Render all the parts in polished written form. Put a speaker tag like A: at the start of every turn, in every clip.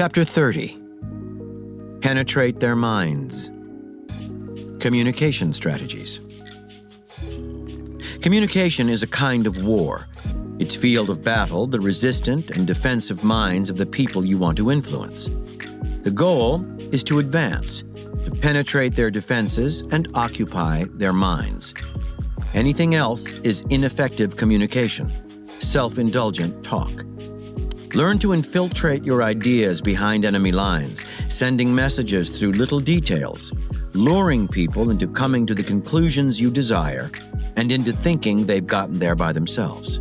A: Chapter 30. Penetrate their minds. Communication strategies. Communication is a kind of war. Its field of battle, the resistant and defensive minds of the people you want to influence. The goal is to advance, to penetrate their defenses and occupy their minds. Anything else is ineffective communication, self-indulgent talk. Learn to infiltrate your ideas behind enemy lines, sending messages through little details, luring people into coming to the conclusions you desire and into thinking they've gotten there by themselves.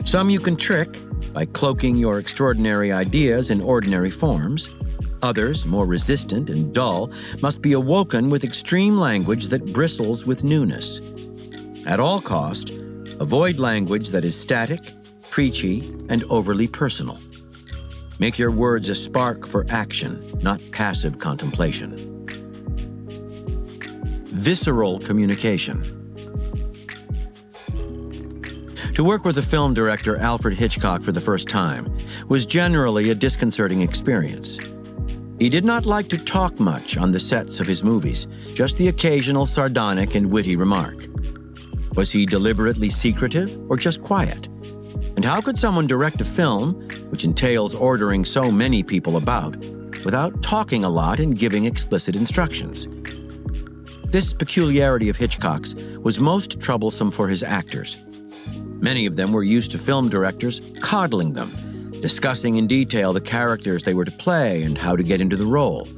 A: Some you can trick by cloaking your extraordinary ideas in ordinary forms. Others, more resistant and dull, must be awoken with extreme language that bristles with newness. At all cost, avoid language that is static, preachy, and overly personal. Make your words a spark for action, not passive contemplation. Visceral communication. To work with the film director Alfred Hitchcock for the first time was generally a disconcerting experience. He did not like to talk much on the sets of his movies, just the occasional sardonic and witty remark. Was he deliberately secretive or just quiet? And how could someone direct a film, which entails ordering so many people about, without talking a lot and giving explicit instructions? This peculiarity of Hitchcock's was most troublesome for his actors. Many of them were used to film directors coddling them, discussing in detail the characters they were to play and how to get into the role.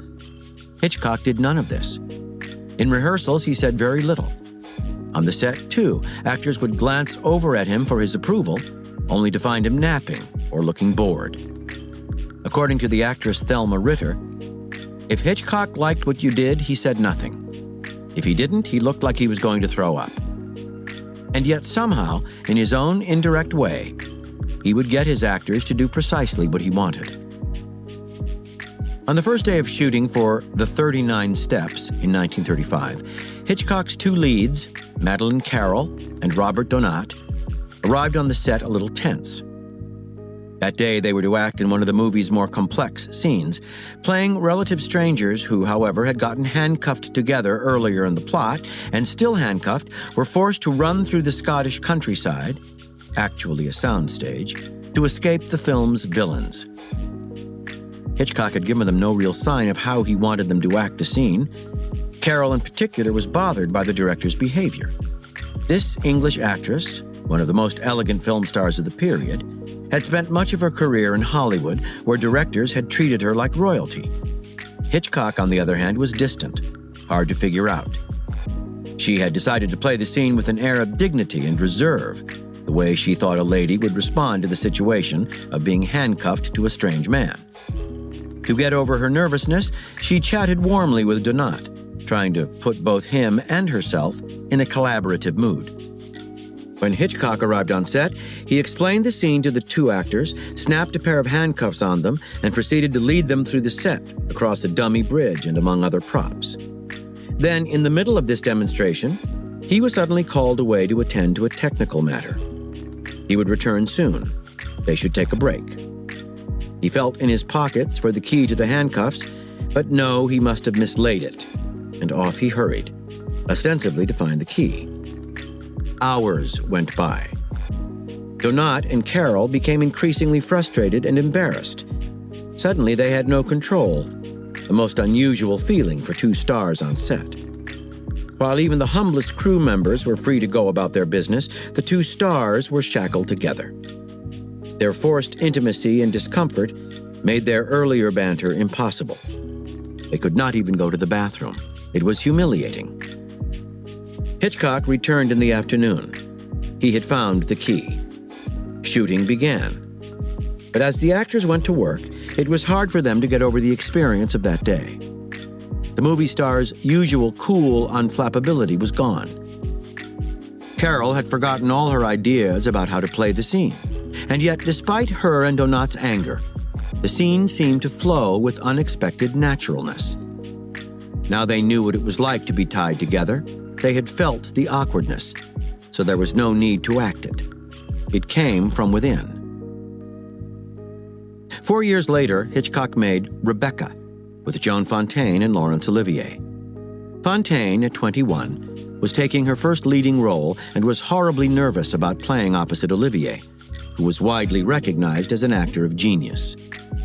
A: Hitchcock did none of this. In rehearsals, he said very little. On the set, too, actors would glance over at him for his approval, only to find him napping or looking bored. According to the actress Thelma Ritter, if Hitchcock liked what you did, he said nothing. If he didn't, he looked like he was going to throw up. And yet somehow, in his own indirect way, he would get his actors to do precisely what he wanted. On the first day of shooting for The 39 Steps in 1935, Hitchcock's two leads, Madeleine Carroll and Robert Donat, arrived on the set a little tense. That day, they were to act in one of the movie's more complex scenes, playing relative strangers who, however, had gotten handcuffed together earlier in the plot and, still handcuffed, were forced to run through the Scottish countryside, actually a soundstage, to escape the film's villains. Hitchcock had given them no real sign of how he wanted them to act the scene. Carroll, in particular, was bothered by the director's behavior. This English actress, one of the most elegant film stars of the period, had spent much of her career in Hollywood, where directors had treated her like royalty. Hitchcock, on the other hand, was distant, hard to figure out. She had decided to play the scene with an air of dignity and reserve, the way she thought a lady would respond to the situation of being handcuffed to a strange man. To get over her nervousness, she chatted warmly with Donat, trying to put both him and herself in a collaborative mood. When Hitchcock arrived on set, he explained the scene to the two actors, snapped a pair of handcuffs on them, and proceeded to lead them through the set, across a dummy bridge and among other props. Then, in the middle of this demonstration, he was suddenly called away to attend to a technical matter. He would return soon. They should take a break. He felt in his pockets for the key to the handcuffs, but no, he must have mislaid it, and off he hurried, ostensibly to find the key. Hours went by. Donat and Carroll became increasingly frustrated and embarrassed. Suddenly, they had no control, a most unusual feeling for two stars on set. While even the humblest crew members were free to go about their business, the two stars were shackled together. Their forced intimacy and discomfort made their earlier banter impossible. They could not even go to the bathroom. It was humiliating. Hitchcock returned in the afternoon. He had found the key. Shooting began. But as the actors went to work, it was hard for them to get over the experience of that day. The movie star's usual cool unflappability was gone. Carroll had forgotten all her ideas about how to play the scene. And yet, despite her and Donat's anger, the scene seemed to flow with unexpected naturalness. Now they knew what it was like to be tied together. They had felt the awkwardness, so there was no need to act it. It came from within. 4 years later, Hitchcock made Rebecca with Joan Fontaine and Laurence Olivier. Fontaine, at 21, was taking her first leading role and was horribly nervous about playing opposite Olivier, who was widely recognized as an actor of genius.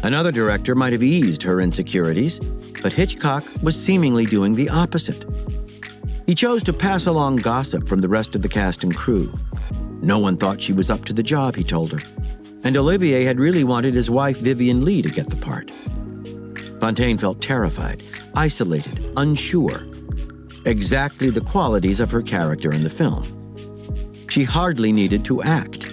A: Another director might have eased her insecurities, but Hitchcock was seemingly doing the opposite. He chose to pass along gossip from the rest of the cast and crew. No one thought she was up to the job, he told her. And Olivier had really wanted his wife Vivien Leigh to get the part. Fontaine felt terrified, isolated, unsure. Exactly the qualities of her character in the film. She hardly needed to act.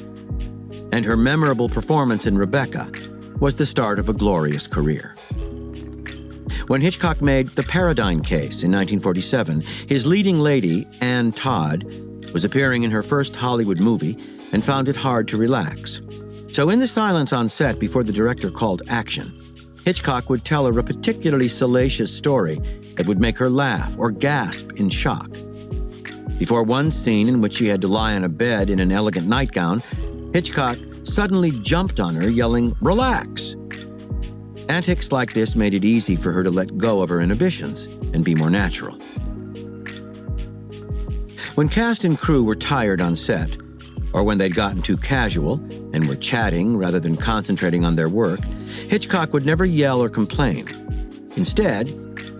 A: And her memorable performance in Rebecca was the start of a glorious career. When Hitchcock made The Paradigm Case in 1947, his leading lady, Anne Todd, was appearing in her first Hollywood movie and found it hard to relax. So in the silence on set before the director called action, Hitchcock would tell her a particularly salacious story that would make her laugh or gasp in shock. Before one scene in which she had to lie on a bed in an elegant nightgown, Hitchcock suddenly jumped on her, yelling, "Relax!" Antics like this made it easy for her to let go of her inhibitions and be more natural. When cast and crew were tired on set, or when they'd gotten too casual and were chatting rather than concentrating on their work, Hitchcock would never yell or complain. Instead,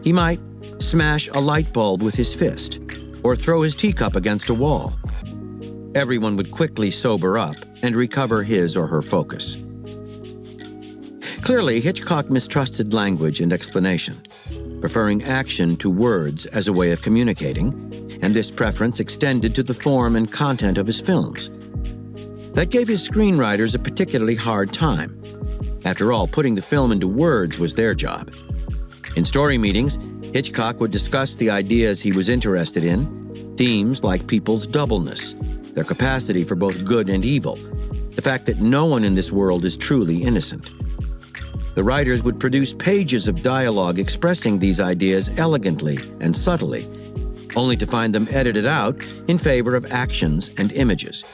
A: he might smash a light bulb with his fist or throw his teacup against a wall. Everyone would quickly sober up and recover his or her focus. Clearly, Hitchcock mistrusted language and explanation, preferring action to words as a way of communicating, and this preference extended to the form and content of his films. That gave his screenwriters a particularly hard time. After all, putting the film into words was their job. In story meetings, Hitchcock would discuss the ideas he was interested in, themes like people's doubleness, their capacity for both good and evil, the fact that no one in this world is truly innocent. The writers would produce pages of dialogue expressing these ideas elegantly and subtly, only to find them edited out in favor of actions and images.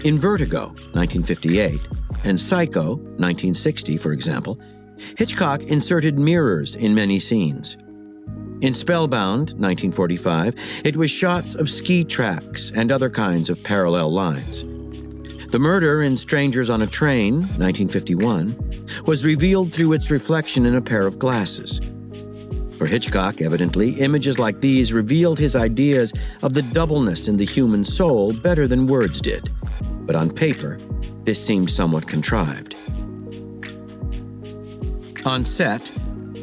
A: In Vertigo, 1958, and Psycho, 1960, for example, Hitchcock inserted mirrors in many scenes. In Spellbound, 1945, it was shots of ski tracks and other kinds of parallel lines. The murder in Strangers on a Train, 1951, was revealed through its reflection in a pair of glasses. For Hitchcock, evidently, images like these revealed his ideas of the doubleness in the human soul better than words did. But on paper, this seemed somewhat contrived. On set,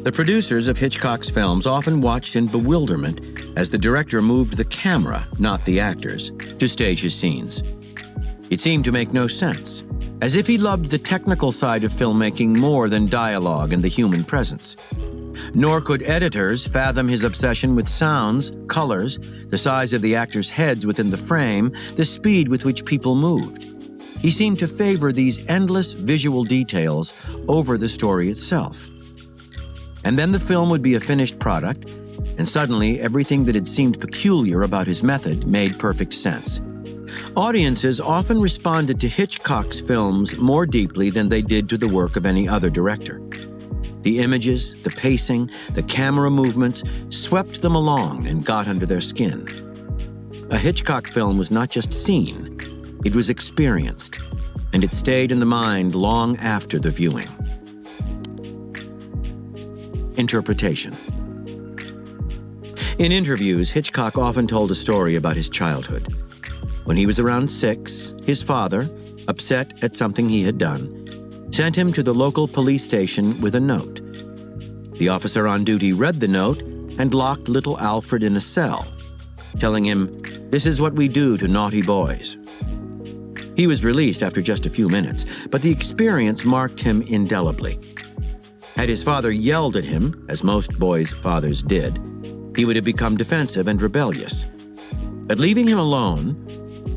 A: the producers of Hitchcock's films often watched in bewilderment as the director moved the camera, not the actors, to stage his scenes. It seemed to make no sense, as if he loved the technical side of filmmaking more than dialogue and the human presence. Nor could editors fathom his obsession with sounds, colors, the size of the actors' heads within the frame, the speed with which people moved. He seemed to favor these endless visual details over the story itself. And then the film would be a finished product, and suddenly everything that had seemed peculiar about his method made perfect sense. Audiences often responded to Hitchcock's films more deeply than they did to the work of any other director. The images, the pacing, the camera movements swept them along and got under their skin. A Hitchcock film was not just seen, it was experienced, and it stayed in the mind long after the viewing. Interpretation. In interviews, Hitchcock often told a story about his childhood. When he was around 6, his father, upset at something he had done, sent him to the local police station with a note. The officer on duty read the note and locked little Alfred in a cell, telling him, "This is what we do to naughty boys." He was released after just a few minutes, but the experience marked him indelibly. Had his father yelled at him, as most boys' fathers did, he would have become defensive and rebellious. But leaving him alone,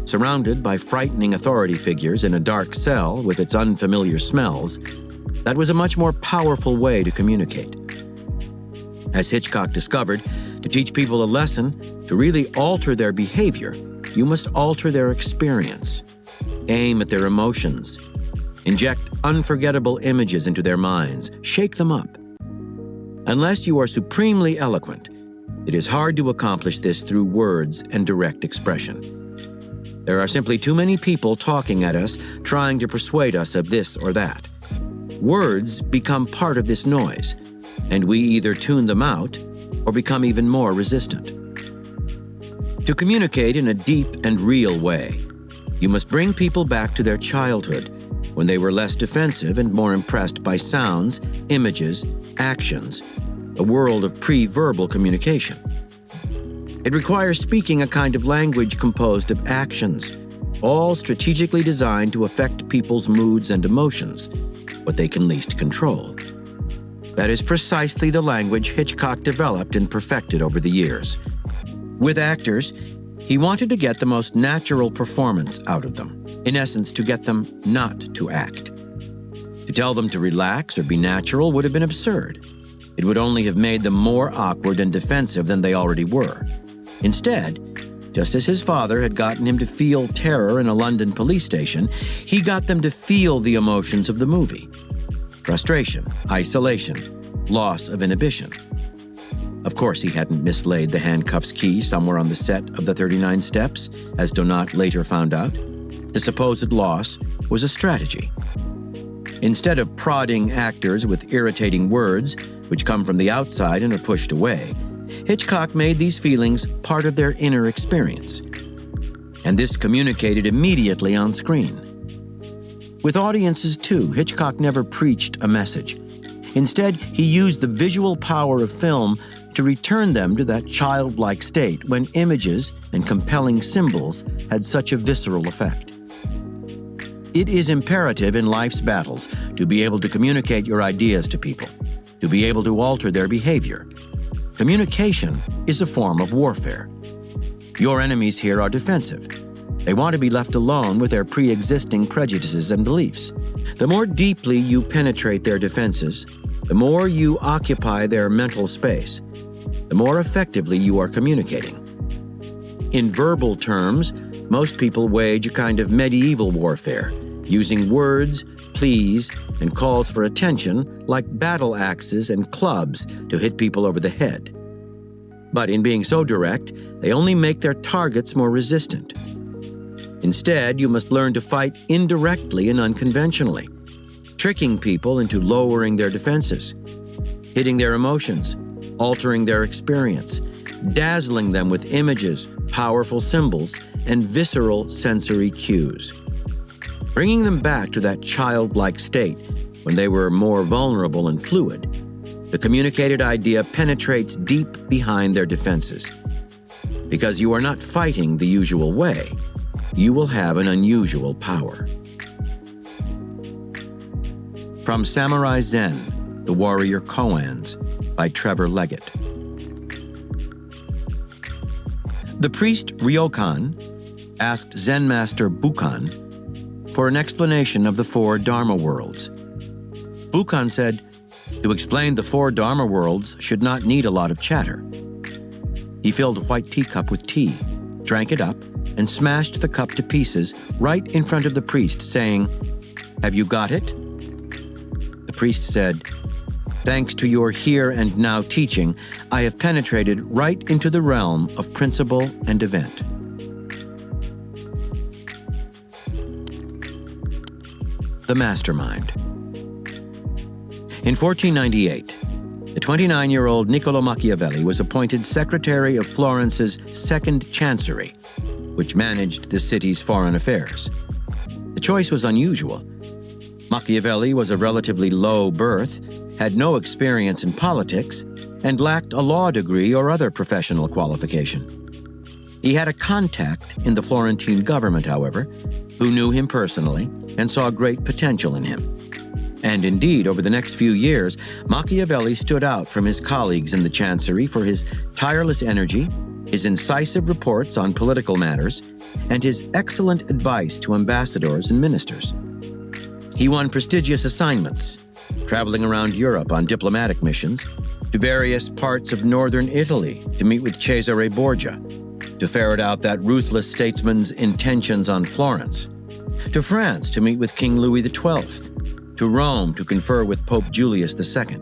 A: surrounded by frightening authority figures in a dark cell with its unfamiliar smells, that was a much more powerful way to communicate. As Hitchcock discovered, to teach people a lesson, to really alter their behavior, you must alter their experience, aim at their emotions, Inject unforgettable images into their minds. Shake them up. Unless you are supremely eloquent, it is hard to accomplish this through words and direct expression. There are simply too many people talking at us, trying to persuade us of this or that. Words become part of this noise, and we either tune them out or become even more resistant. To communicate in a deep and real way, you must bring people back to their childhood, when they were less defensive and more impressed by sounds, images, actions, a world of pre-verbal communication. It requires speaking a kind of language composed of actions, all strategically designed to affect people's moods and emotions, what they can least control. That is precisely the language Hitchcock developed and perfected over the years. With actors, he wanted to get the most natural performance out of them, in essence, to get them not to act. To tell them to relax or be natural would have been absurd. It would only have made them more awkward and defensive than they already were. Instead, just as his father had gotten him to feel terror in a London police station, he got them to feel the emotions of the movie. Frustration, isolation, loss of inhibition. Of course, he hadn't mislaid the handcuffs key somewhere on the set of the 39 Steps, as Donat later found out. The supposed loss was a strategy. Instead of prodding actors with irritating words, which come from the outside and are pushed away, Hitchcock made these feelings part of their inner experience. And this communicated immediately on screen. With audiences, too, Hitchcock never preached a message. Instead, he used the visual power of film to return them to that childlike state when images and compelling symbols had such a visceral effect. It is imperative in life's battles to be able to communicate your ideas to people, to be able to alter their behavior. Communication is a form of warfare. Your enemies here are defensive. They want to be left alone with their pre-existing prejudices and beliefs. The more deeply you penetrate their defenses, the more you occupy their mental space, the more effectively you are communicating. In verbal terms, most people wage a kind of medieval warfare, using words, pleas, and calls for attention like battle axes and clubs to hit people over the head. But in being so direct, they only make their targets more resistant. Instead, you must learn to fight indirectly and unconventionally, tricking people into lowering their defenses, hitting their emotions, altering their experience, dazzling them with images, powerful symbols, and visceral sensory cues. Bringing them back to that childlike state when they were more vulnerable and fluid, the communicated idea penetrates deep behind their defenses. Because you are not fighting the usual way, you will have an unusual power. From Samurai Zen, The Warrior Koans, by Trevor Leggett. The priest Ryokan asked Zen master Bukan for an explanation of the 4 Dharma worlds. Bukan said, to explain the 4 Dharma worlds should not need a lot of chatter. He filled a white teacup with tea, drank it up, and smashed the cup to pieces right in front of the priest, saying, "Have you got it?" The priest said, "Thanks to your here and now teaching, I have penetrated right into the realm of principle and event." The Mastermind. In 1498, the 29-year-old Niccolò Machiavelli was appointed secretary of Florence's Second Chancery, which managed the city's foreign affairs. The choice was unusual. Machiavelli was of relatively low birth, had no experience in politics, and lacked a law degree or other professional qualification. He had a contact in the Florentine government, however, who knew him personally and saw great potential in him. And indeed, over the next few years, Machiavelli stood out from his colleagues in the Chancery for his tireless energy, his incisive reports on political matters, and his excellent advice to ambassadors and ministers. He won prestigious assignments, traveling around Europe on diplomatic missions, to various parts of northern Italy to meet with Cesare Borgia, to ferret out that ruthless statesman's intentions on Florence, to France to meet with King Louis XII, to Rome to confer with Pope Julius II.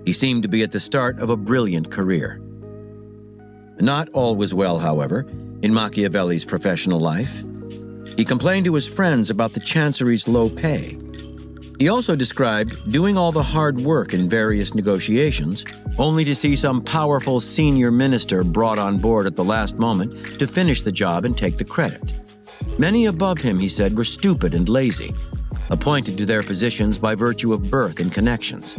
A: He seemed to be at the start of a brilliant career. Not all was well, however, in Machiavelli's professional life. He complained to his friends about the Chancery's low pay. He also described doing all the hard work in various negotiations, only to see some powerful senior minister brought on board at the last moment to finish the job and take the credit. Many above him, he said, were stupid and lazy, appointed to their positions by virtue of birth and connections.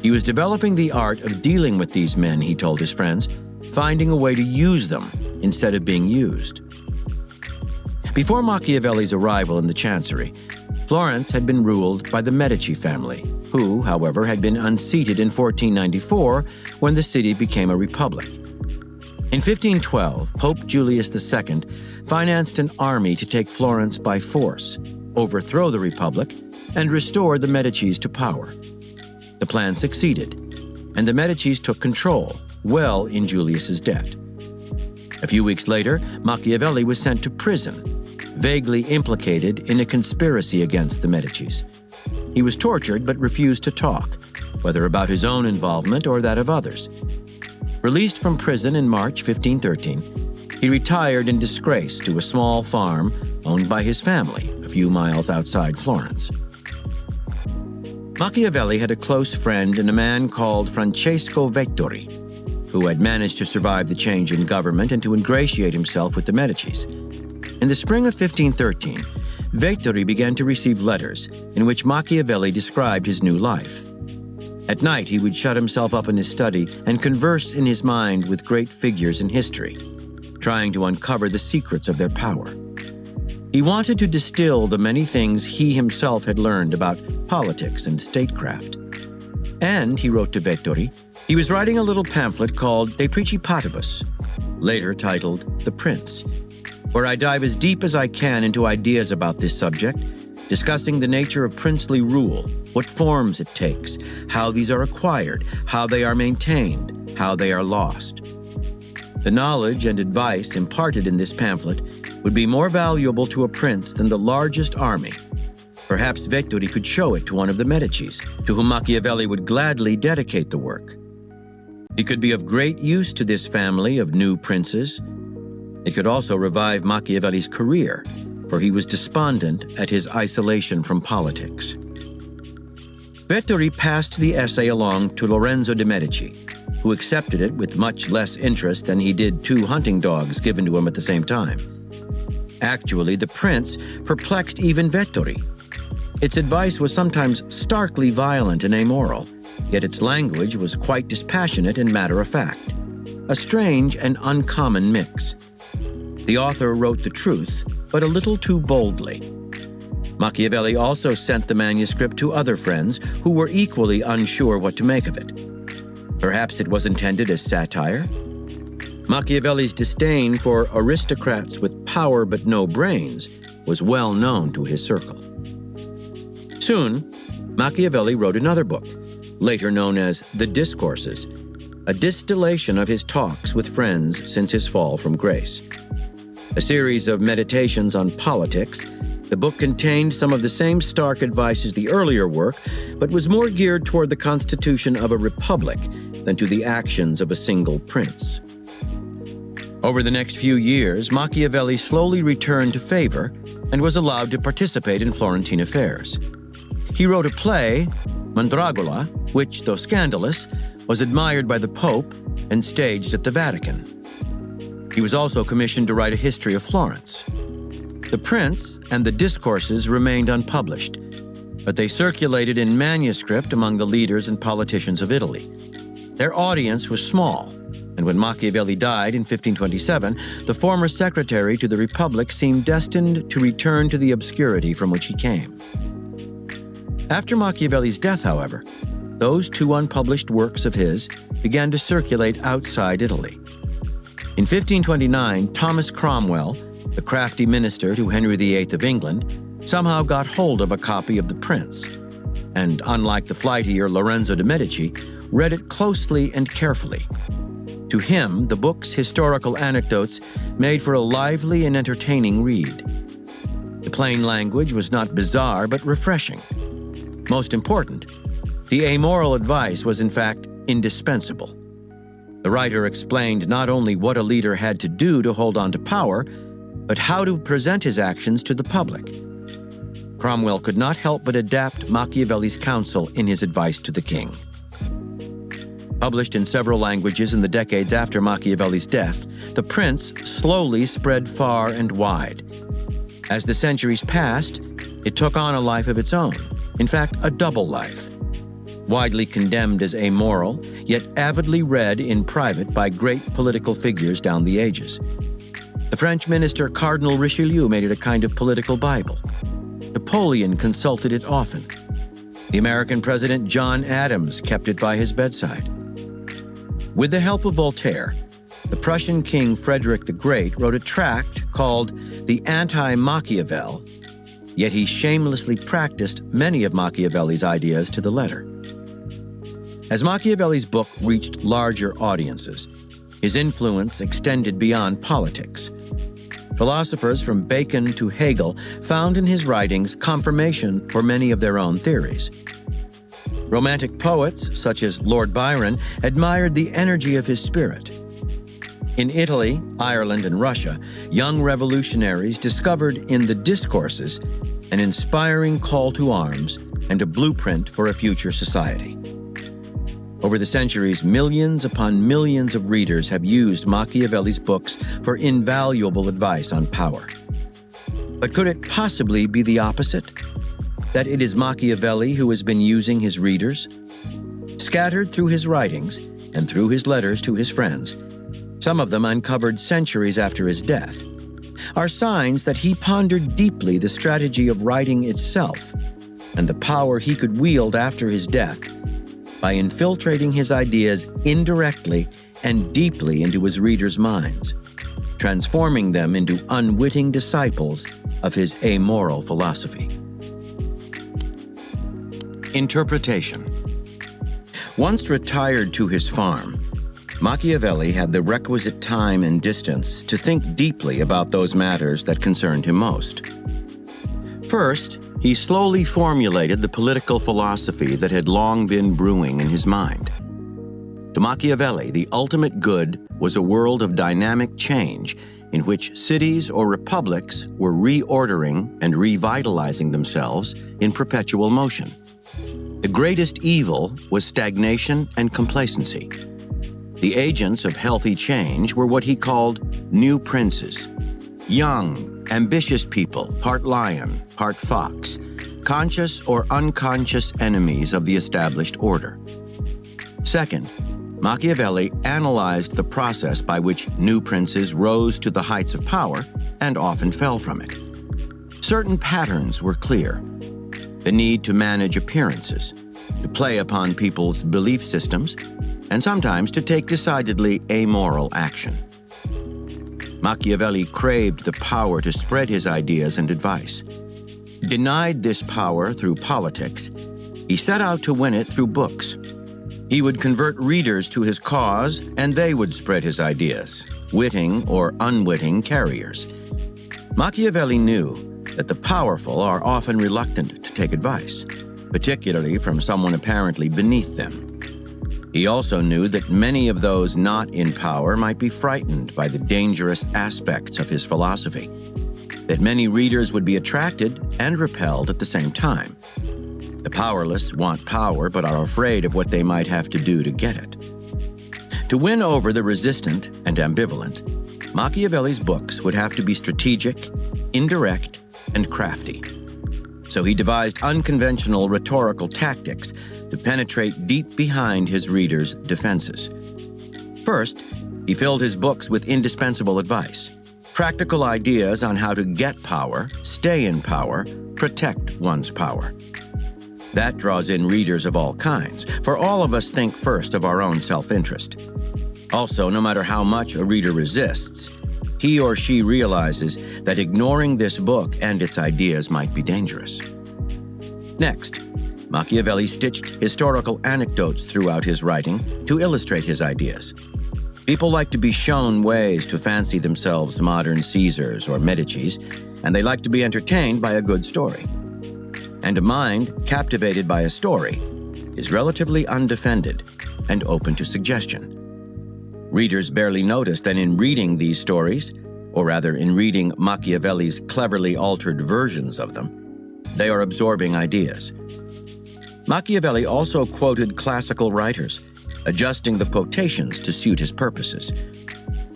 A: He was developing the art of dealing with these men, he told his friends, finding a way to use them instead of being used. Before Machiavelli's arrival in the Chancery, Florence had been ruled by the Medici family, who, however, had been unseated in 1494 when the city became a republic. In 1512, Pope Julius II financed an army to take Florence by force, overthrow the republic, and restore the Medicis to power. The plan succeeded, and the Medicis took control, well in Julius's debt. A few weeks later, Machiavelli was sent to prison, vaguely implicated in a conspiracy against the Medicis. He was tortured but refused to talk, whether about his own involvement or that of others. Released from prison in March 1513, he retired in disgrace to a small farm owned by his family a few miles outside Florence. Machiavelli had a close friend in a man called Francesco Vettori, who had managed to survive the change in government and to ingratiate himself with the Medicis. In the spring of 1513, Vettori began to receive letters in which Machiavelli described his new life. At night, he would shut himself up in his study and converse in his mind with great figures in history, trying to uncover the secrets of their power. He wanted to distill the many things he himself had learned about politics and statecraft. And, he wrote to Vettori, he was writing a little pamphlet called De Principatibus, later titled The Prince, where I dive as deep as I can into ideas about this subject, discussing the nature of princely rule, what forms it takes, how these are acquired, how they are maintained, how they are lost. The knowledge and advice imparted in this pamphlet would be more valuable to a prince than the largest army. Perhaps Vettori could show it to one of the Medicis, to whom Machiavelli would gladly dedicate the work. It could be of great use to this family of new princes. It could also revive Machiavelli's career, for he was despondent at his isolation from politics. Vettori passed the essay along to Lorenzo de' Medici, who accepted it with much less interest than he did 2 hunting dogs given to him at the same time. Actually, the prince perplexed even Vettori. Its advice was sometimes starkly violent and amoral, yet its language was quite dispassionate and matter-of-fact, a strange and uncommon mix. The author wrote the truth, but a little too boldly. Machiavelli also sent the manuscript to other friends who were equally unsure what to make of it. Perhaps it was intended as satire? Machiavelli's disdain for aristocrats with power but no brains was well known to his circle. Soon, Machiavelli wrote another book, later known as The Discourses, a distillation of his talks with friends since his fall from grace. A series of meditations on politics, the book contained some of the same stark advice as the earlier work, but was more geared toward the constitution of a republic than to the actions of a single prince. Over the next few years, Machiavelli slowly returned to favor and was allowed to participate in Florentine affairs. He wrote a play, Mandragola, which, though scandalous, was admired by the Pope and staged at the Vatican. He was also commissioned to write a history of Florence. The Prince and the Discourses remained unpublished, but they circulated in manuscript among the leaders and politicians of Italy. Their audience was small, and when Machiavelli died in 1527, the former secretary to the Republic seemed destined to return to the obscurity from which he came. After Machiavelli's death, however, those 2 unpublished works of his began to circulate outside Italy. In 1529, Thomas Cromwell, the crafty minister to Henry VIII of England, somehow got hold of a copy of The Prince, and unlike the flightier Lorenzo de' Medici, read it closely and carefully. To him, the book's historical anecdotes made for a lively and entertaining read. The plain language was not bizarre, but refreshing. Most important, the amoral advice was in fact indispensable. The writer explained not only what a leader had to do to hold on to power, but how to present his actions to the public. Cromwell could not help but adapt Machiavelli's counsel in his advice to the king. Published in several languages in the decades after Machiavelli's death, The Prince slowly spread far and wide. As the centuries passed, it took on a life of its own, in fact, a double life. Widely condemned as amoral, yet avidly read in private by great political figures down the ages. The French minister Cardinal Richelieu made it a kind of political Bible. Napoleon consulted it often. The American President John Adams kept it by his bedside. With the help of Voltaire, the Prussian King Frederick the Great wrote a tract called The Anti-Machiavel, yet he shamelessly practiced many of Machiavelli's ideas to the letter. As Machiavelli's book reached larger audiences, his influence extended beyond politics. Philosophers from Bacon to Hegel found in his writings confirmation for many of their own theories. Romantic poets, such as Lord Byron, admired the energy of his spirit. In Italy, Ireland, and Russia, young revolutionaries discovered in the discourses an inspiring call to arms and a blueprint for a future society. Over the centuries, millions upon millions of readers have used Machiavelli's books for invaluable advice on power. But could it possibly be the opposite? That it is Machiavelli who has been using his readers? Scattered through his writings and through his letters to his friends, some of them uncovered centuries after his death, are signs that he pondered deeply the strategy of writing itself and the power he could wield after his death by infiltrating his ideas indirectly and deeply into his readers' minds, transforming them into unwitting disciples of his amoral philosophy. Interpretation. Once retired to his farm, Machiavelli had the requisite time and distance to think deeply about those matters that concerned him most. First, he slowly formulated the political philosophy that had long been brewing in his mind. To Machiavelli, the ultimate good was a world of dynamic change in which cities or republics were reordering and revitalizing themselves in perpetual motion. The greatest evil was stagnation and complacency. The agents of healthy change were what he called new princes, young, ambitious people, part lion, part fox, conscious or unconscious enemies of the established order. Second, Machiavelli analyzed the process by which new princes rose to the heights of power and often fell from it. Certain patterns were clear: the need to manage appearances, to play upon people's belief systems, and sometimes to take decidedly amoral action. Machiavelli craved the power to spread his ideas and advice. Denied this power through politics, he set out to win it through books. He would convert readers to his cause, and they would spread his ideas, witting or unwitting carriers. Machiavelli knew that the powerful are often reluctant to take advice, particularly from someone apparently beneath them. He also knew that many of those not in power might be frightened by the dangerous aspects of his philosophy, that many readers would be attracted and repelled at the same time. The powerless want power but are afraid of what they might have to do to get it. To win over the resistant and ambivalent, Machiavelli's books would have to be strategic, indirect, and crafty. So he devised unconventional rhetorical tactics to penetrate deep behind his readers' defenses. First, he filled his books with indispensable advice, practical ideas on how to get power, stay in power, protect one's power. That draws in readers of all kinds, for all of us think first of our own self-interest. Also, no matter how much a reader resists, he or she realizes that ignoring this book and its ideas might be dangerous. Next, Machiavelli stitched historical anecdotes throughout his writing to illustrate his ideas. People like to be shown ways to fancy themselves modern Caesars or Medicis, and they like to be entertained by a good story. And a mind captivated by a story is relatively undefended and open to suggestion. Readers barely notice that in reading these stories, or rather in reading Machiavelli's cleverly altered versions of them, they are absorbing ideas. Machiavelli also quoted classical writers, adjusting the quotations to suit his purposes.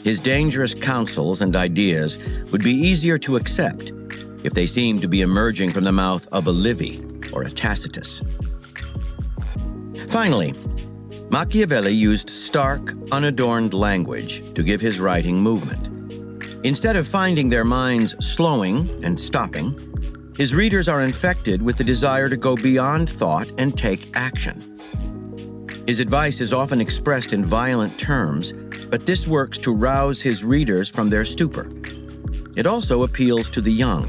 A: His dangerous counsels and ideas would be easier to accept if they seemed to be emerging from the mouth of a Livy or a Tacitus. Finally, Machiavelli used stark, unadorned language to give his writing movement. Instead of finding their minds slowing and stopping, his readers are infected with the desire to go beyond thought and take action. His advice is often expressed in violent terms, but this works to rouse his readers from their stupor. It also appeals to the young,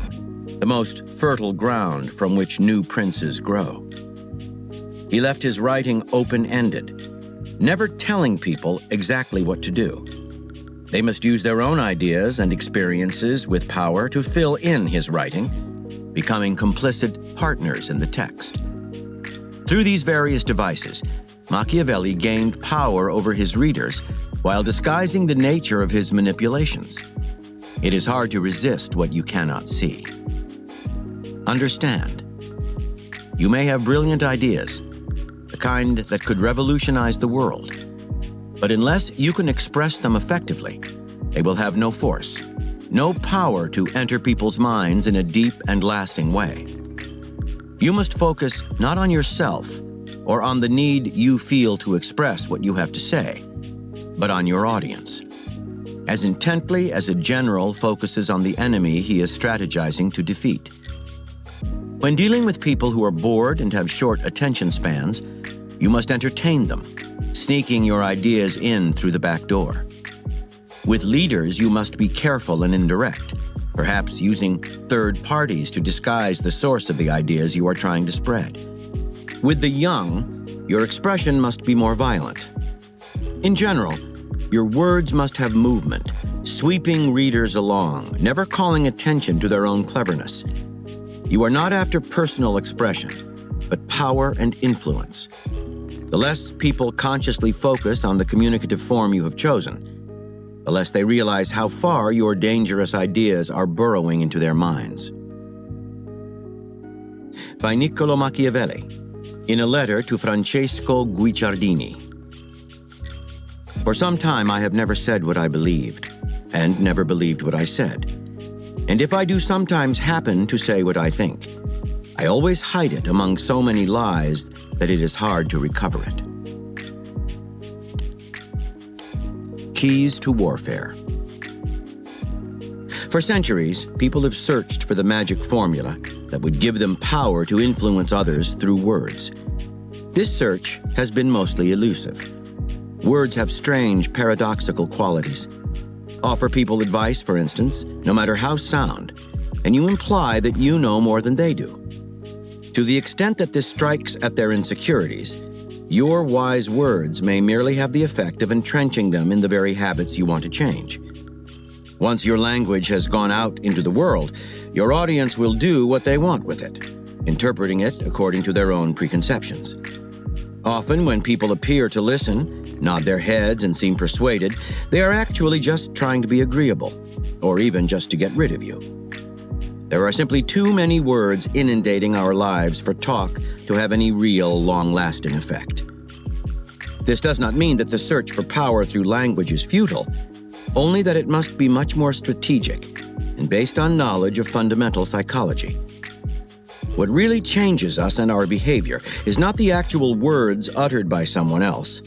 A: the most fertile ground from which new princes grow. He left his writing open-ended, never telling people exactly what to do. They must use their own ideas and experiences with power to fill in his writing, becoming complicit partners in the text. Through these various devices, Machiavelli gained power over his readers while disguising the nature of his manipulations. It is hard to resist what you cannot see. Understand, you may have brilliant ideas, the kind that could revolutionize the world. But unless you can express them effectively, they will have no force, no power to enter people's minds in a deep and lasting way. You must focus not on yourself or on the need you feel to express what you have to say, but on your audience, as intently as a general focuses on the enemy he is strategizing to defeat. When dealing with people who are bored and have short attention spans, you must entertain them, sneaking your ideas in through the back door. With leaders, you must be careful and indirect, perhaps using third parties to disguise the source of the ideas you are trying to spread. With the young, your expression must be more violent. In general, your words must have movement, sweeping readers along, never calling attention to their own cleverness. You are not after personal expression, but power and influence. The less people consciously focus on the communicative form you have chosen, the less they realize how far your dangerous ideas are burrowing into their minds. By Niccolò Machiavelli, in a letter to Francesco Guicciardini. For some time I have never said what I believed, and never believed what I said. And if I do sometimes happen to say what I think, I always hide it among so many lies that it is hard to recover it. Keys to warfare. For centuries, people have searched for the magic formula that would give them power to influence others through words. This search has been mostly elusive. Words have strange, paradoxical qualities. Offer people advice, for instance, no matter how sound, and you imply that you know more than they do. To the extent that this strikes at their insecurities, your wise words may merely have the effect of entrenching them in the very habits you want to change. Once your language has gone out into the world, your audience will do what they want with it, interpreting it according to their own preconceptions. Often, when people appear to listen, nod their heads, and seem persuaded, they are actually just trying to be agreeable, or even just to get rid of you. There are simply too many words inundating our lives for talk to have any real, long-lasting effect. This does not mean that the search for power through language is futile, only that it must be much more strategic and based on knowledge of fundamental psychology. What really changes us and our behavior is not the actual words uttered by someone else,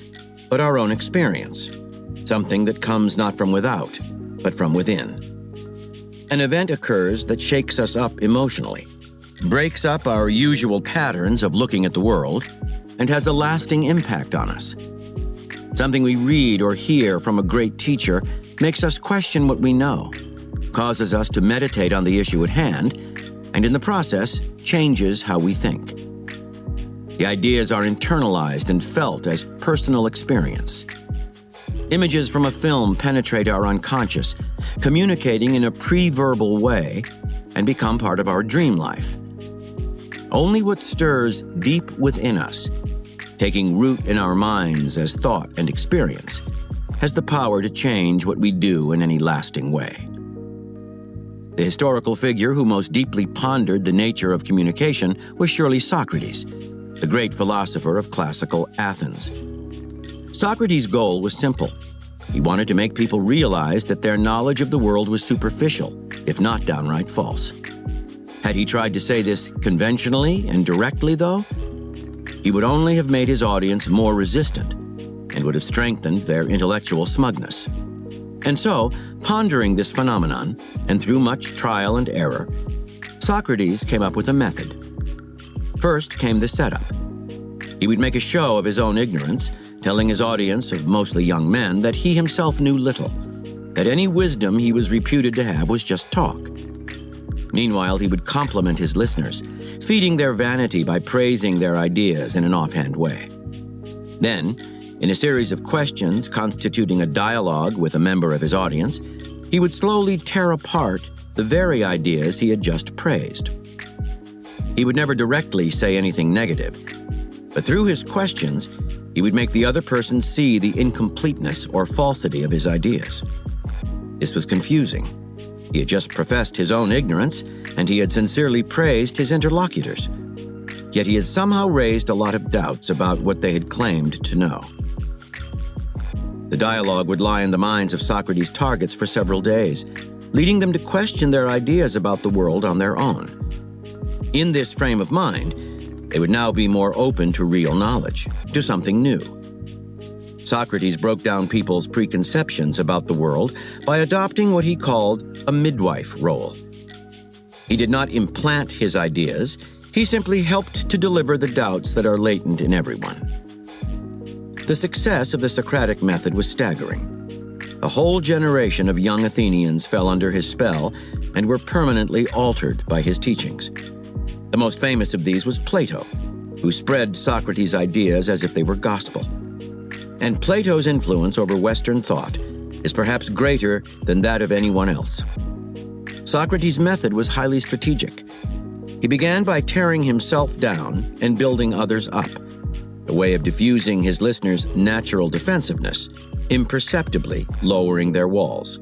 A: but our own experience, something that comes not from without, but from within. An event occurs that shakes us up emotionally, breaks up our usual patterns of looking at the world, and has a lasting impact on us. Something we read or hear from a great teacher makes us question what we know, causes us to meditate on the issue at hand, and in the process, changes how we think. The ideas are internalized and felt as personal experience. Images from a film penetrate our unconscious, communicating in a pre-verbal way and become part of our dream life. Only what stirs deep within us, taking root in our minds as thought and experience, has the power to change what we do in any lasting way. The historical figure who most deeply pondered the nature of communication was surely Socrates, the great philosopher of classical Athens. Socrates' goal was simple. He wanted to make people realize that their knowledge of the world was superficial, if not downright false. Had he tried to say this conventionally and directly, though, he would only have made his audience more resistant and would have strengthened their intellectual smugness. And so, pondering this phenomenon, and through much trial and error, Socrates came up with a method. First came the setup. He would make a show of his own ignorance, telling his audience of mostly young men that he himself knew little, that any wisdom he was reputed to have was just talk. Meanwhile, he would compliment his listeners, feeding their vanity by praising their ideas in an offhand way. Then, in a series of questions constituting a dialogue with a member of his audience, he would slowly tear apart the very ideas he had just praised. He would never directly say anything negative, but through his questions, he would make the other person see the incompleteness or falsity of his ideas. This was confusing. He had just professed his own ignorance, and he had sincerely praised his interlocutors. Yet he had somehow raised a lot of doubts about what they had claimed to know. The dialogue would lie in the minds of Socrates' targets for several days, leading them to question their ideas about the world on their own. In this frame of mind, they would now be more open to real knowledge, to something new. Socrates broke down people's preconceptions about the world by adopting what he called a midwife role. He did not implant his ideas, he simply helped to deliver the doubts that are latent in everyone. The success of the Socratic method was staggering. A whole generation of young Athenians fell under his spell and were permanently altered by his teachings. The most famous of these was Plato, who spread Socrates' ideas as if they were gospel. And Plato's influence over Western thought is perhaps greater than that of anyone else. Socrates' method was highly strategic. He began by tearing himself down and building others up, a way of diffusing his listeners' natural defensiveness, imperceptibly lowering their walls.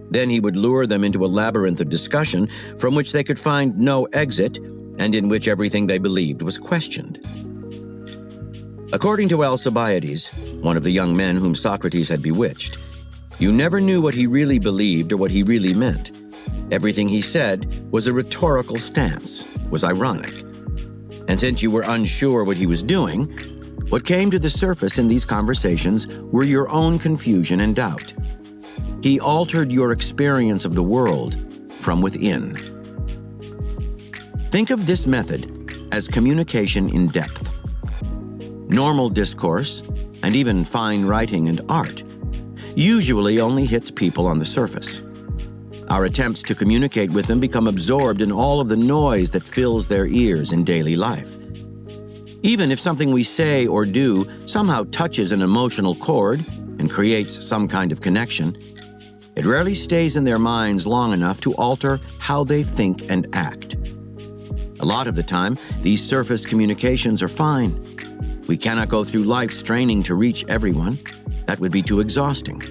A: Then he would lure them into a labyrinth of discussion from which they could find no exit and in which everything they believed was questioned. According to Alcibiades, one of the young men whom Socrates had bewitched, you never knew what he really believed or what he really meant. Everything he said was a rhetorical stance, was ironic. And since you were unsure what he was doing, what came to the surface in these conversations were your own confusion and doubt. He altered your experience of the world from within. Think of this method as communication in depth. Normal discourse, and even fine writing and art, usually only hits people on the surface. Our attempts to communicate with them become absorbed in all of the noise that fills their ears in daily life. Even if something we say or do somehow touches an emotional chord and creates some kind of connection, it rarely stays in their minds long enough to alter how they think and act. A lot of the time, these surface communications are fine. We cannot go through life straining to reach everyone. That would be too exhausting.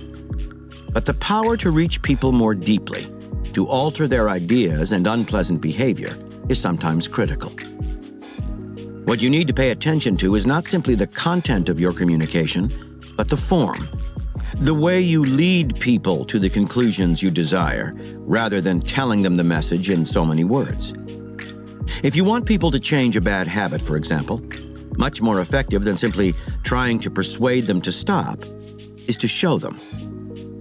A: But the power to reach people more deeply, to alter their ideas and unpleasant behavior, is sometimes critical. What you need to pay attention to is not simply the content of your communication, but the form. The way you lead people to the conclusions you desire, rather than telling them the message in so many words. If you want people to change a bad habit, for example, much more effective than simply trying to persuade them to stop is to show them,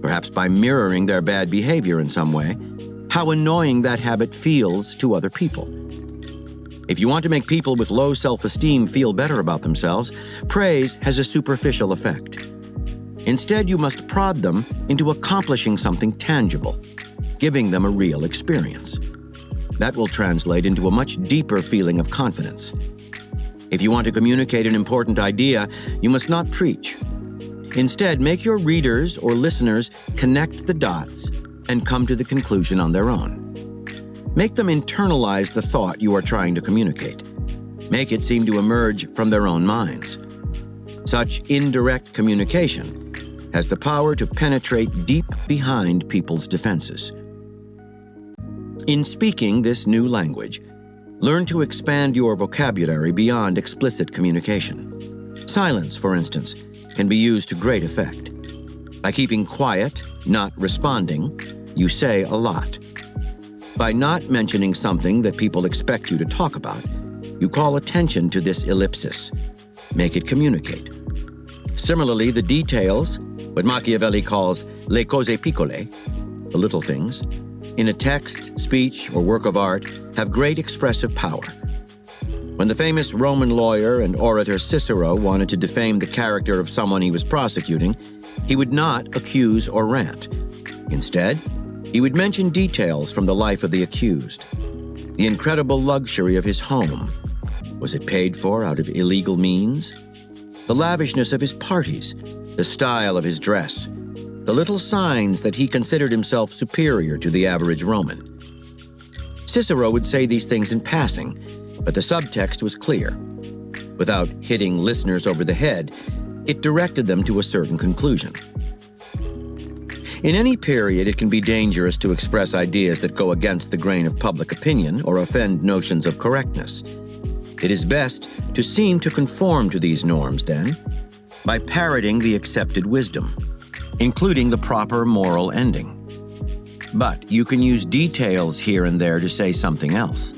A: perhaps by mirroring their bad behavior in some way, how annoying that habit feels to other people. If you want to make people with low self-esteem feel better about themselves, praise has a superficial effect. Instead, you must prod them into accomplishing something tangible, giving them a real experience. That will translate into a much deeper feeling of confidence. If you want to communicate an important idea, you must not preach. Instead, make your readers or listeners connect the dots and come to the conclusion on their own. Make them internalize the thought you are trying to communicate. Make it seem to emerge from their own minds. Such indirect communication has the power to penetrate deep behind people's defenses. In speaking this new language, learn to expand your vocabulary beyond explicit communication. Silence, for instance, can be used to great effect. By keeping quiet, not responding, you say a lot. By not mentioning something that people expect you to talk about, you call attention to this ellipsis. Make it communicate. Similarly, the details, what Machiavelli calls le cose piccole, the little things, in a text, speech, or work of art, have great expressive power. When the famous Roman lawyer and orator Cicero wanted to defame the character of someone he was prosecuting, he would not accuse or rant. Instead, he would mention details from the life of the accused. The incredible luxury of his home. Was it paid for out of illegal means? The lavishness of his parties, the style of his dress, the little signs that he considered himself superior to the average Roman. Cicero would say these things in passing, but the subtext was clear. Without hitting listeners over the head, it directed them to a certain conclusion. In any period, it can be dangerous to express ideas that go against the grain of public opinion or offend notions of correctness. It is best to seem to conform to these norms, then, by parroting the accepted wisdom, including the proper moral ending. But you can use details here and there to say something else.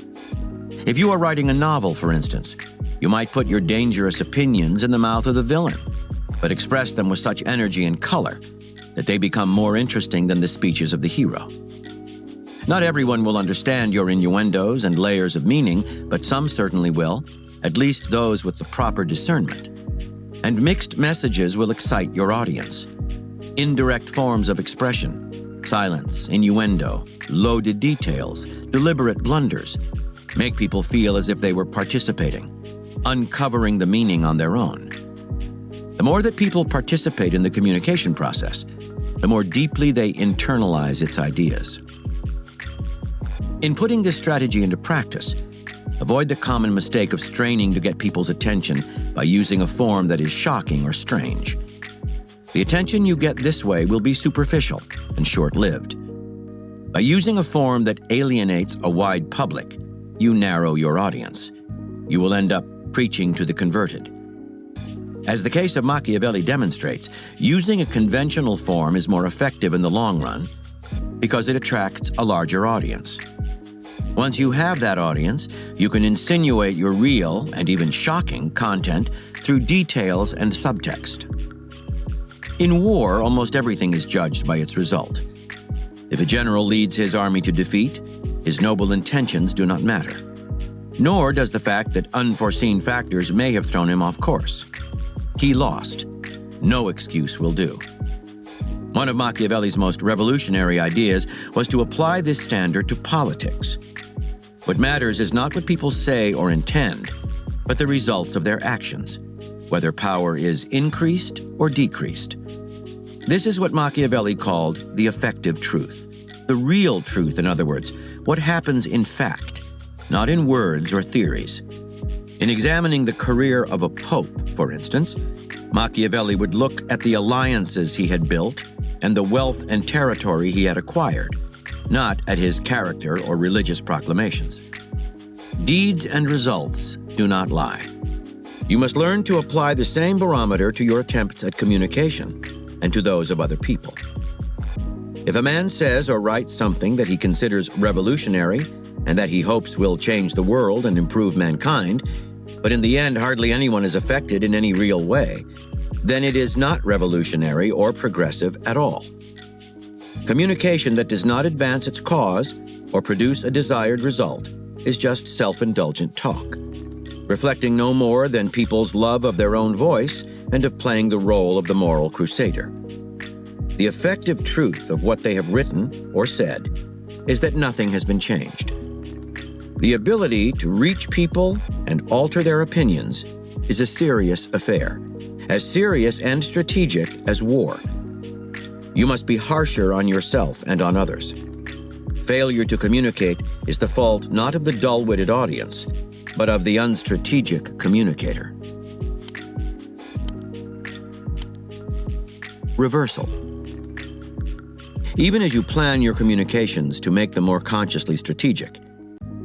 A: If you are writing a novel, for instance, you might put your dangerous opinions in the mouth of the villain, but express them with such energy and color that they become more interesting than the speeches of the hero. Not everyone will understand your innuendos and layers of meaning, but some certainly will, at least those with the proper discernment. And mixed messages will excite your audience. Indirect forms of expression, silence, innuendo, loaded details, deliberate blunders, make people feel as if they were participating, uncovering the meaning on their own. The more that people participate in the communication process, the more deeply they internalize its ideas. In putting this strategy into practice, avoid the common mistake of straining to get people's attention by using a form that is shocking or strange. The attention you get this way will be superficial and short-lived. By using a form that alienates a wide public, you narrow your audience. You will end up preaching to the converted. As the case of Machiavelli demonstrates, using a conventional form is more effective in the long run because it attracts a larger audience. Once you have that audience, you can insinuate your real and even shocking content through details and subtext. In war, almost everything is judged by its result. If a general leads his army to defeat, his noble intentions do not matter. Nor does the fact that unforeseen factors may have thrown him off course. He lost. No excuse will do. One of Machiavelli's most revolutionary ideas was to apply this standard to politics. What matters is not what people say or intend, but the results of their actions, whether power is increased or decreased. This is what Machiavelli called the effective truth. The real truth, in other words, what happens in fact, not in words or theories. In examining the career of a pope, for instance, Machiavelli would look at the alliances he had built and the wealth and territory he had acquired, not at his character or religious proclamations. Deeds and results do not lie. You must learn to apply the same barometer to your attempts at communication and to those of other people. If a man says or writes something that he considers revolutionary and that he hopes will change the world and improve mankind, but in the end hardly anyone is affected in any real way, then it is not revolutionary or progressive at all. Communication that does not advance its cause or produce a desired result is just self-indulgent talk, reflecting no more than people's love of their own voice and of playing the role of the moral crusader. The effective truth of what they have written or said is that nothing has been changed. The ability to reach people and alter their opinions is a serious affair, as serious and strategic as war. You must be harsher on yourself and on others. Failure to communicate is the fault not of the dull-witted audience, but of the unstrategic communicator. Reversal. Even as you plan your communications to make them more consciously strategic,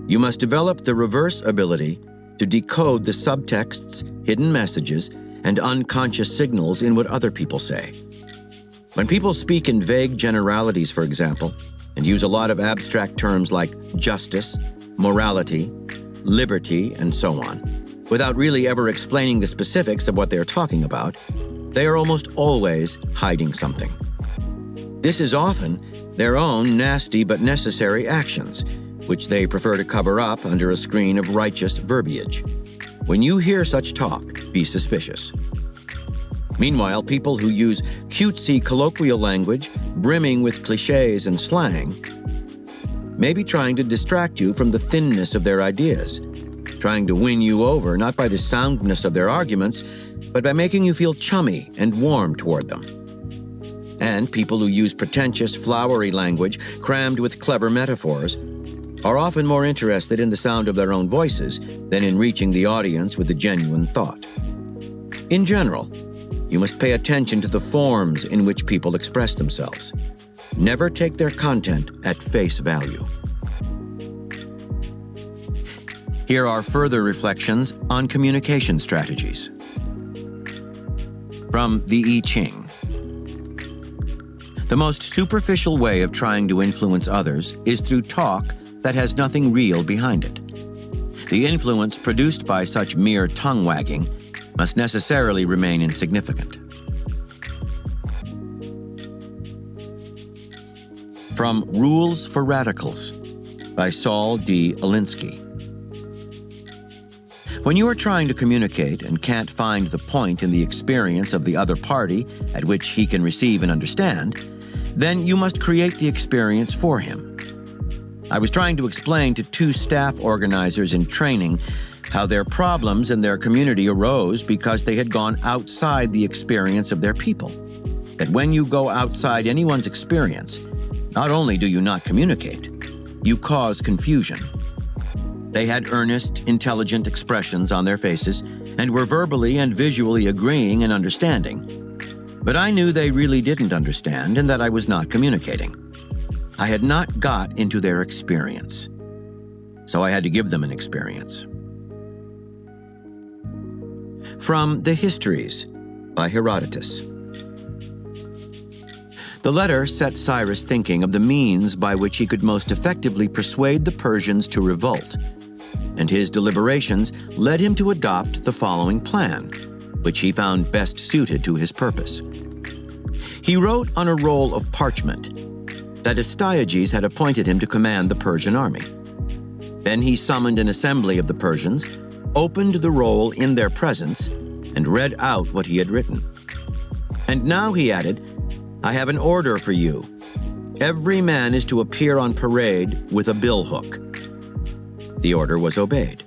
A: you must develop the reverse ability to decode the subtexts, hidden messages, and unconscious signals in what other people say. When people speak in vague generalities, for example, and use a lot of abstract terms like justice, morality, liberty, and so on, without really ever explaining the specifics of what they are talking about, they are almost always hiding something. This is often their own nasty but necessary actions, which they prefer to cover up under a screen of righteous verbiage. When you hear such talk, be suspicious. Meanwhile, people who use cutesy colloquial language, brimming with cliches and slang, may be trying to distract you from the thinness of their ideas, trying to win you over not by the soundness of their arguments, but by making you feel chummy and warm toward them. And people who use pretentious, flowery language crammed with clever metaphors are often more interested in the sound of their own voices than in reaching the audience with a genuine thought. In general, you must pay attention to the forms in which people express themselves. Never take their content at face value. Here are further reflections on communication strategies. From the I Ching. The most superficial way of trying to influence others is through talk that has nothing real behind it. The influence produced by such mere tongue-wagging must necessarily remain insignificant. From Rules for Radicals by Saul D. Alinsky. When you are trying to communicate and can't find the point in the experience of the other party at which he can receive and understand, then you must create the experience for him. I was trying to explain to two staff organizers in training how their problems in their community arose because they had gone outside the experience of their people. That when you go outside anyone's experience, not only do you not communicate, you cause confusion. They had earnest, intelligent expressions on their faces and were verbally and visually agreeing and understanding. But I knew they really didn't understand and that I was not communicating. I had not got into their experience. So I had to give them an experience. From The Histories by Herodotus. The letter set Cyrus thinking of the means by which he could most effectively persuade the Persians to revolt, and his deliberations led him to adopt the following plan, which he found best suited to his purpose. He wrote on a roll of parchment that Astyages had appointed him to command the Persian army. Then he summoned an assembly of the Persians, opened the roll in their presence, and read out what he had written. And now, he added, I have an order for you. Every man is to appear on parade with a billhook. The order was obeyed.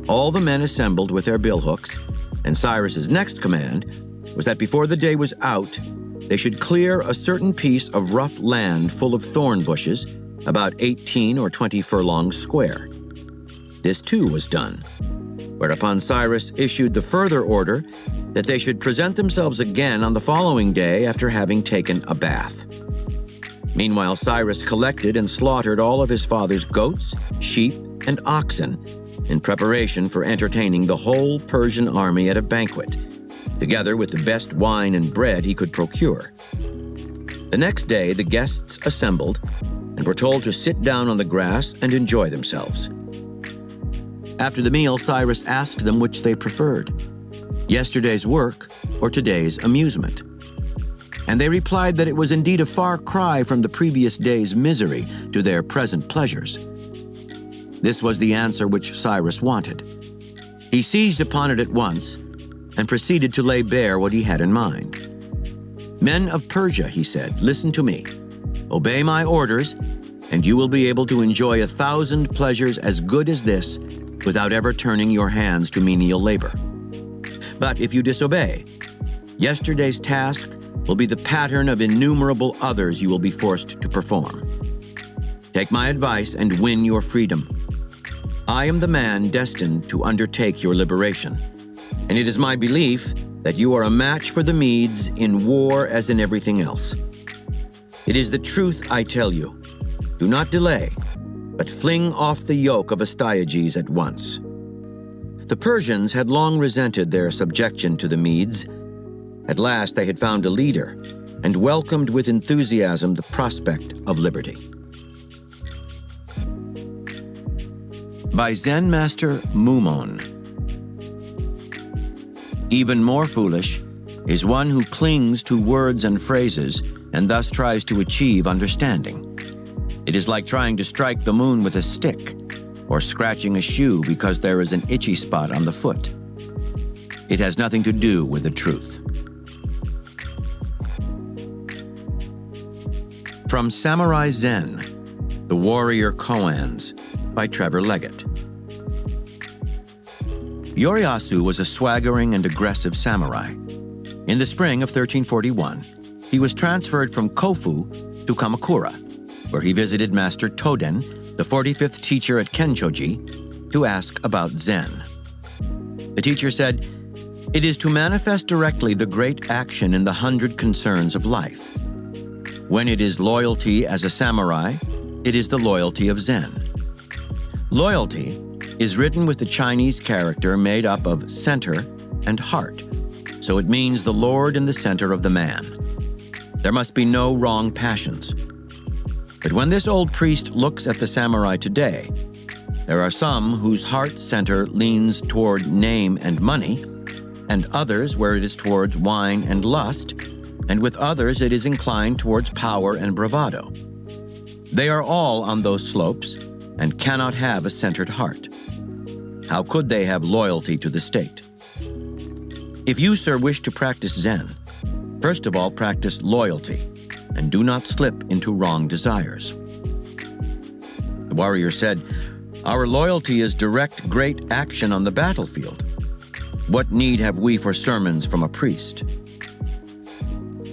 A: All the men assembled with their billhooks, and Cyrus's next command was that before the day was out, they should clear a certain piece of rough land full of thorn bushes, about 18 or 20 furlongs square. This too was done, whereupon Cyrus issued the further order that they should present themselves again on the following day after having taken a bath. Meanwhile, Cyrus collected and slaughtered all of his father's goats, sheep, and oxen in preparation for entertaining the whole Persian army at a banquet, together with the best wine and bread he could procure. The next day, the guests assembled and were told to sit down on the grass and enjoy themselves. After the meal, Cyrus asked them which they preferred, yesterday's work or today's amusement. And they replied that it was indeed a far cry from the previous day's misery to their present pleasures. This was the answer which Cyrus wanted. He seized upon it at once and proceeded to lay bare what he had in mind. Men of Persia, he said, listen to me. Obey my orders, and you will be able to enjoy 1,000 pleasures as good as this without ever turning your hands to menial labor. But if you disobey, yesterday's task will be the pattern of innumerable others you will be forced to perform. Take Take my advice and win your freedom. I am the man destined to undertake your liberation, and it is my belief that you are a match for the Medes in war as in everything else. It is the truth I tell you. Do not delay, but fling off the yoke of Astyages at once." The Persians had long resented their subjection to the Medes. At last they had found a leader and welcomed with enthusiasm the prospect of liberty. By Zen Master Mumon. Even more foolish is one who clings to words and phrases and thus tries to achieve understanding. It is like trying to strike the moon with a stick or scratching a shoe because there is an itchy spot on the foot. It has nothing to do with the truth. From Samurai Zen, The Warrior Koans, by Trevor Leggett. Ieyasu was a swaggering and aggressive samurai. In the spring of 1341, he was transferred from Kofu to Kamakura, where he visited Master Toden, the 45th teacher at Kenchoji, to ask about Zen. The teacher said, "It is to manifest directly the great action in the 100 concerns of life. When it is loyalty as a samurai, it is the loyalty of Zen. Loyalty is written with the Chinese character made up of center and heart, so it means the Lord in the center of the man. There must be no wrong passions. But when this old priest looks at the samurai today, there are some whose heart center leans toward name and money, and others where it is towards wine and lust, and with others it is inclined towards power and bravado. They are all on those slopes and cannot have a centered heart. How could they have loyalty to the state? If you, sir, wish to practice Zen, first of all practice loyalty, and do not slip into wrong desires." The warrior said, "Our loyalty is direct great action on the battlefield. What need have we for sermons from a priest?"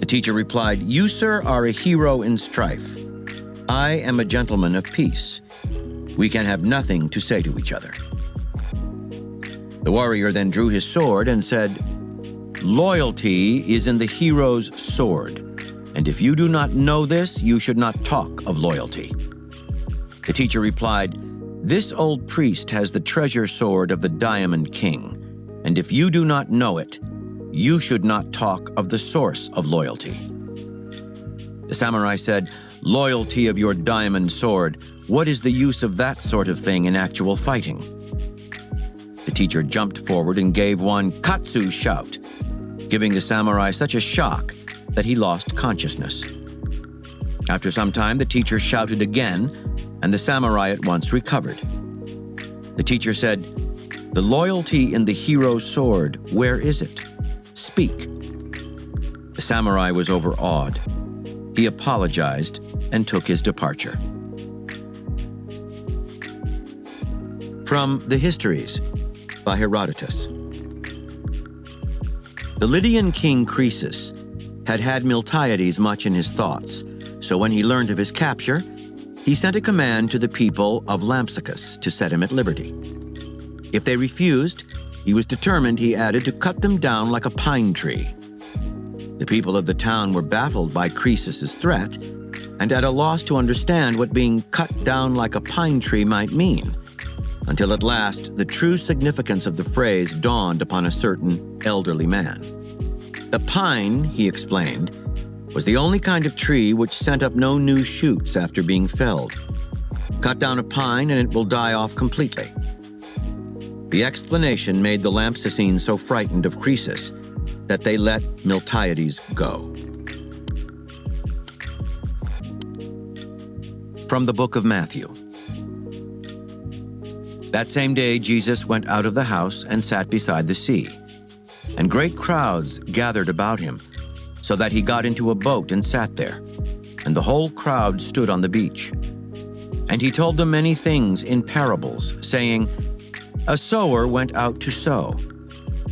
A: The teacher replied, "You, sir, are a hero in strife. I am a gentleman of peace. We can have nothing to say to each other." The warrior then drew his sword and said, "Loyalty is in the hero's sword, and if you do not know this, you should not talk of loyalty." The teacher replied, "This old priest has the treasure sword of the Diamond King, and if you do not know it, you should not talk of the source of loyalty." The samurai said, "Loyalty of your diamond sword, what is the use of that sort of thing in actual fighting?" The teacher jumped forward and gave one katsu shout, giving the samurai such a shock that he lost consciousness. After some time, the teacher shouted again, and the samurai at once recovered. The teacher said, "The loyalty in the hero's sword, where is it? Speak." The samurai was overawed. He apologized and took his departure. From the Histories, by Herodotus. The Lydian king Croesus had had Miltiades much in his thoughts, so when he learned of his capture, he sent a command to the people of Lampsacus to set him at liberty. If they refused, he was determined, he added, to cut them down like a pine tree. The people of the town were baffled by Croesus's threat and at a loss to understand what being cut down like a pine tree might mean, until at last the true significance of the phrase dawned upon a certain elderly man. The pine, he explained, was the only kind of tree which sent up no new shoots after being felled. Cut down a pine and it will die off completely. The explanation made the Lampsacines so frightened of Croesus that they let Miltiades go. From the book of Matthew. That same day Jesus went out of the house and sat beside the sea, and great crowds gathered about him, so that he got into a boat and sat there, and the whole crowd stood on the beach. And he told them many things in parables, saying, "A sower went out to sow,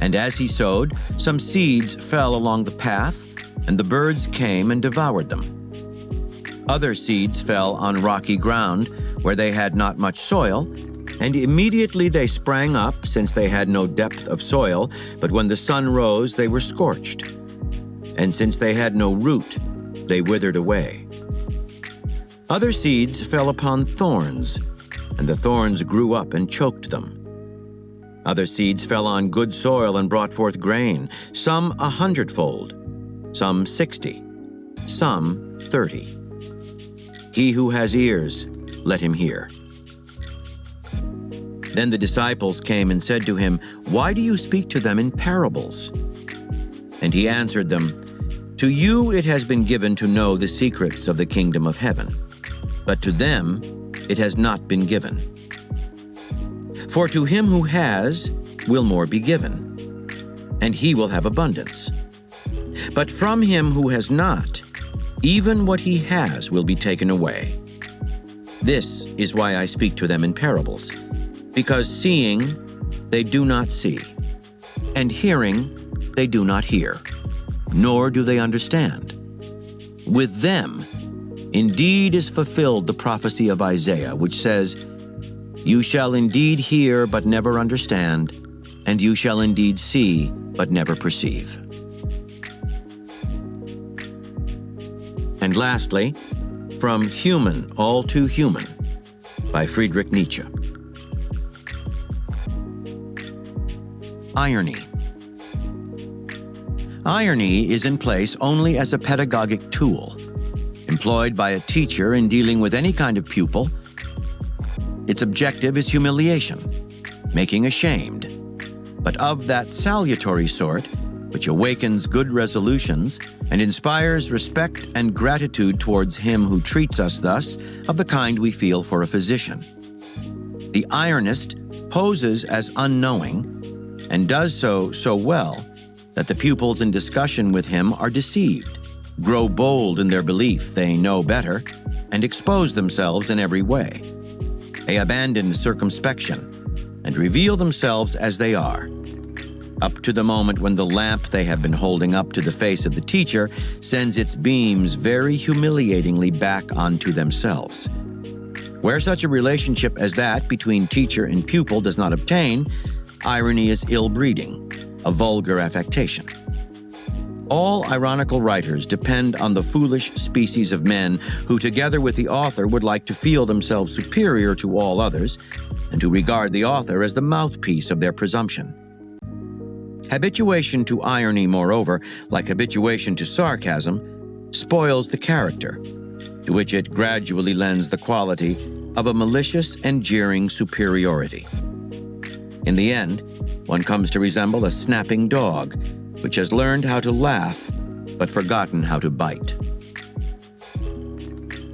A: and as he sowed, some seeds fell along the path, and the birds came and devoured them. Other seeds fell on rocky ground where they had not much soil, and immediately they sprang up, since they had no depth of soil, but when the sun rose they were scorched. And since they had no root, they withered away. Other seeds fell upon thorns, and the thorns grew up and choked them. Other seeds fell on good soil and brought forth grain, some 100-fold, some 60, some 30. He who has ears, let him hear. Then the disciples came and said to him, "Why do you speak to them in parables?" And he answered them, "To you it has been given to know the secrets of the kingdom of heaven, but to them it has not been given. For to him who has will more be given, and he will have abundance. But from him who has not, even what he has will be taken away. This is why I speak to them in parables, because seeing they do not see, and hearing they do not hear, nor do they understand. With them indeed is fulfilled the prophecy of Isaiah, which says, 'You shall indeed hear but never understand, and you shall indeed see but never perceive.'" And lastly, From Human, All Too Human, by Friedrich Nietzsche. Irony. Irony is in place only as a pedagogic tool, employed by a teacher in dealing with any kind of pupil. Its objective is humiliation, making ashamed, but of that salutary sort which awakens good resolutions and inspires respect and gratitude towards him who treats us thus, of the kind we feel for a physician. The ironist poses as unknowing, and does so well that the pupils in discussion with him are deceived, grow bold in their belief they know better, and expose themselves in every way. They abandon circumspection and reveal themselves as they are, up to the moment when the lamp they have been holding up to the face of the teacher sends its beams very humiliatingly back onto themselves. Where such a relationship as that between teacher and pupil does not obtain, irony is ill-breeding, a vulgar affectation. All ironical writers depend on the foolish species of men who, together with the author, would like to feel themselves superior to all others, and who regard the author as the mouthpiece of their presumption. Habituation to irony, moreover, like habituation to sarcasm, spoils the character, to which it gradually lends the quality of a malicious and jeering superiority. In the end, one comes to resemble a snapping dog, which has learned how to laugh, but forgotten how to bite.